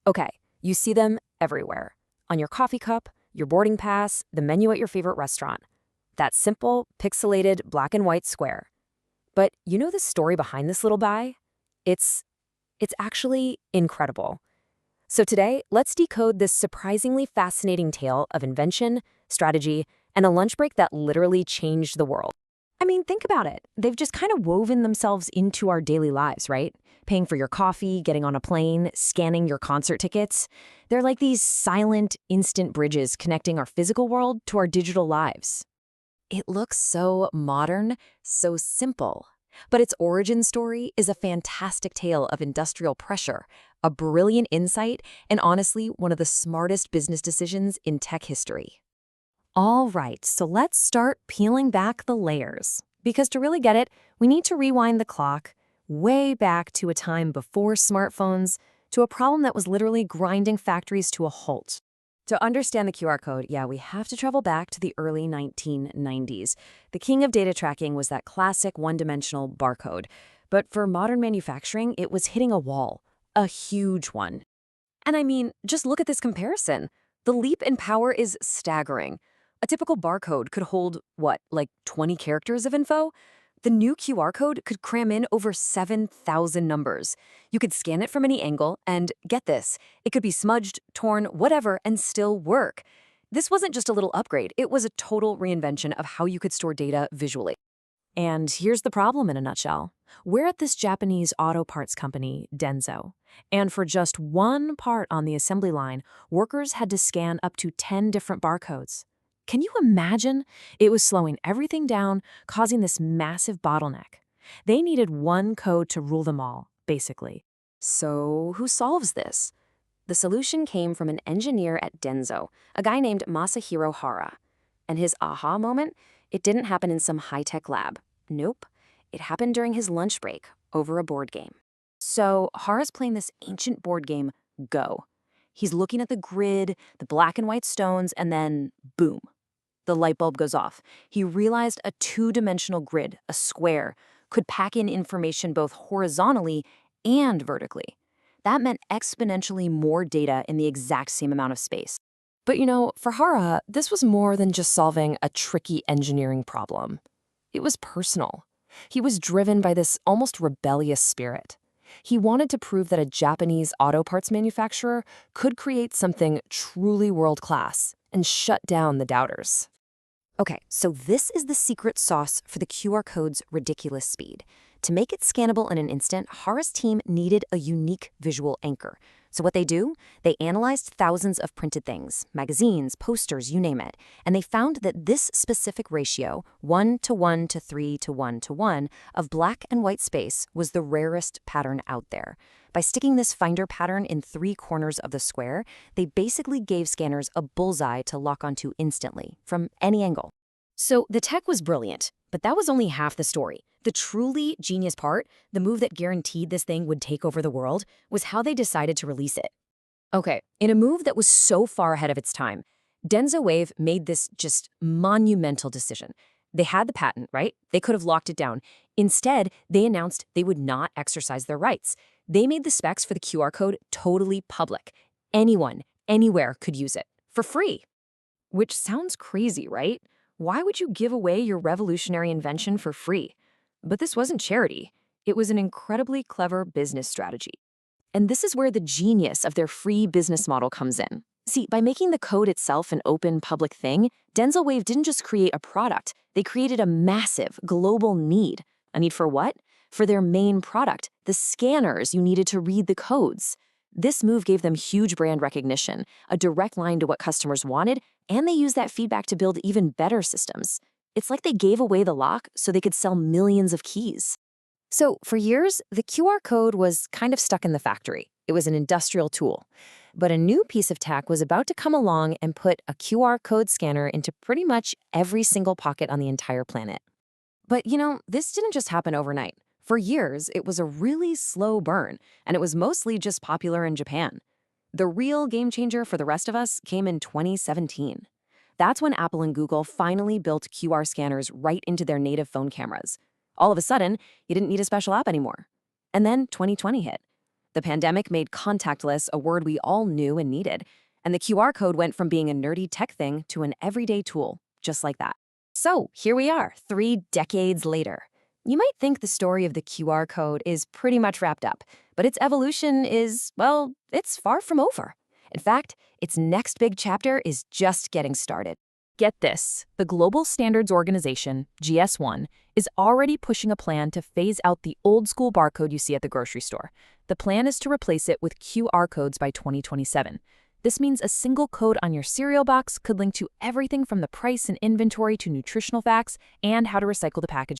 Okay, you see them everywhere. On your coffee cup, your boarding pass, the menu at your favorite restaurant. That simple, pixelated black and white square. But you know the story behind this little guy? It's it's actually incredible. So today, let's decode this surprisingly fascinating tale of invention, strategy, and a lunch break that literally changed the world. I mean, think about it. They've just kind of woven themselves into our daily lives, right? Paying for your coffee, getting on a plane, scanning your concert tickets. They're like these silent, instant bridges connecting our physical world to our digital lives. It looks so modern, so simple. But its origin story is a fantastic tale of industrial pressure, a brilliant insight, and honestly, one of the smartest business decisions in tech history. All right, so let's start peeling back the layers. Because to really get it, we need to rewind the clock way back to a time before smartphones, to a problem that was literally grinding factories to a halt. To understand the QR code, we have to travel back to the early 1990s. The king of data tracking was that classic one-dimensional barcode. But for modern manufacturing, it was hitting a wall, a huge one. And I mean, just look at this comparison. The leap in power is staggering. A typical barcode could hold, what, like 20 characters of info? The new QR code could cram in over 7,000 numbers. You could scan it from any angle, and get this, it could be smudged, torn, whatever, and still work. This wasn't just a little upgrade, it was a total reinvention of how you could store data visually. And here's the problem in a nutshell. We're at this Japanese auto parts company, Denso. And for just one part on the assembly line, workers had to scan up to 10 different barcodes. Can you imagine? It was slowing everything down, causing this massive bottleneck. They needed one code to rule them all, basically. So who solves this? The solution came from an engineer at Denso, a guy named Masahiro Hara. And his aha moment? It didn't happen in some high-tech lab. Nope. It happened during his lunch break, over a board game. So Hara's playing this ancient board game, Go. He's looking at the grid, the black and white stones, and then boom. The light bulb goes off. He realized a two-dimensional grid, a square, could pack in information both horizontally and vertically. That meant exponentially more data in the exact same amount of space. But for Hara, this was more than just solving a tricky engineering problem. It was personal. He was driven by this almost rebellious spirit. He wanted to prove that a Japanese auto parts manufacturer could create something truly world-class and shut down the doubters. Okay, so this is the secret sauce for the QR code's ridiculous speed. To make it scannable in an instant, Hara's team needed a unique visual anchor. So what they do? They analyzed thousands of printed things, magazines, posters, you name it, and they found that this specific ratio, 1 to 1 to 3 to 1 to 1, of black and white space was the rarest pattern out there. By sticking this finder pattern in 3 corners of the square, they basically gave scanners a bullseye to lock onto instantly, from any angle. So the tech was brilliant, but that was only half the story. The truly genius part, the move that guaranteed this thing would take over the world, was how they decided to release it. Okay, in a move that was so far ahead of its time, Denso Wave made this just monumental decision. They had the patent, right? They could have locked it down. Instead, they announced they would not exercise their rights. They made the specs for the QR code totally public. Anyone, anywhere could use it, for free. Which sounds crazy, right? Why would you give away your revolutionary invention for free? But this wasn't charity. It was an incredibly clever business strategy. And this is where the genius of their free business model comes in. See, by making the code itself an open public thing, Denso Wave didn't just create a product, they created a massive global need. A need for what? For their main product, the scanners you needed to read the codes. This move gave them huge brand recognition, a direct line to what customers wanted, and they used that feedback to build even better systems. It's like they gave away the lock so they could sell millions of keys. So for years, the QR code was kind of stuck in the factory. It was an industrial tool. But a new piece of tech was about to come along and put a QR code scanner into pretty much every single pocket on the entire planet. But this didn't just happen overnight. For years, it was a really slow burn, and it was mostly just popular in Japan. The real game changer for the rest of us came in 2017. That's when Apple and Google finally built QR scanners right into their native phone cameras. All of a sudden, you didn't need a special app anymore. And then 2020 hit. The pandemic made contactless a word we all knew and needed, and the QR code went from being a nerdy tech thing to an everyday tool, just like that. So here we are, 3 decades later. You might think the story of the QR code is pretty much wrapped up, but its evolution is, well, it's far from over. In fact, its next big chapter is just getting started. Get this, the Global Standards Organization, GS1, is already pushing a plan to phase out the old-school barcode you see at the grocery store. The plan is to replace it with QR codes by 2027. This means a single code on your cereal box could link to everything from the price and inventory to nutritional facts and how to recycle the package.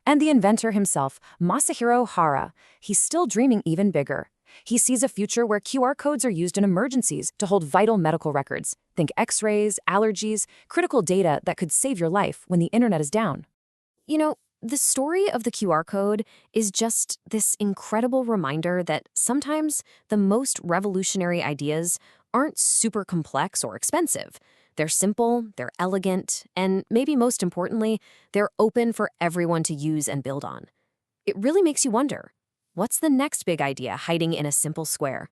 And the inventor himself, Masahiro Hara, he's still dreaming even bigger. He sees a future where QR codes are used in emergencies to hold vital medical records. Think x-rays, allergies, critical data that could save your life when the internet is down. You know, the story of the QR code is just this incredible reminder that sometimes the most revolutionary ideas aren't super complex or expensive. They're simple, they're elegant, and maybe most importantly, they're open for everyone to use and build on. It really makes you wonder, what's the next big idea hiding in a simple square?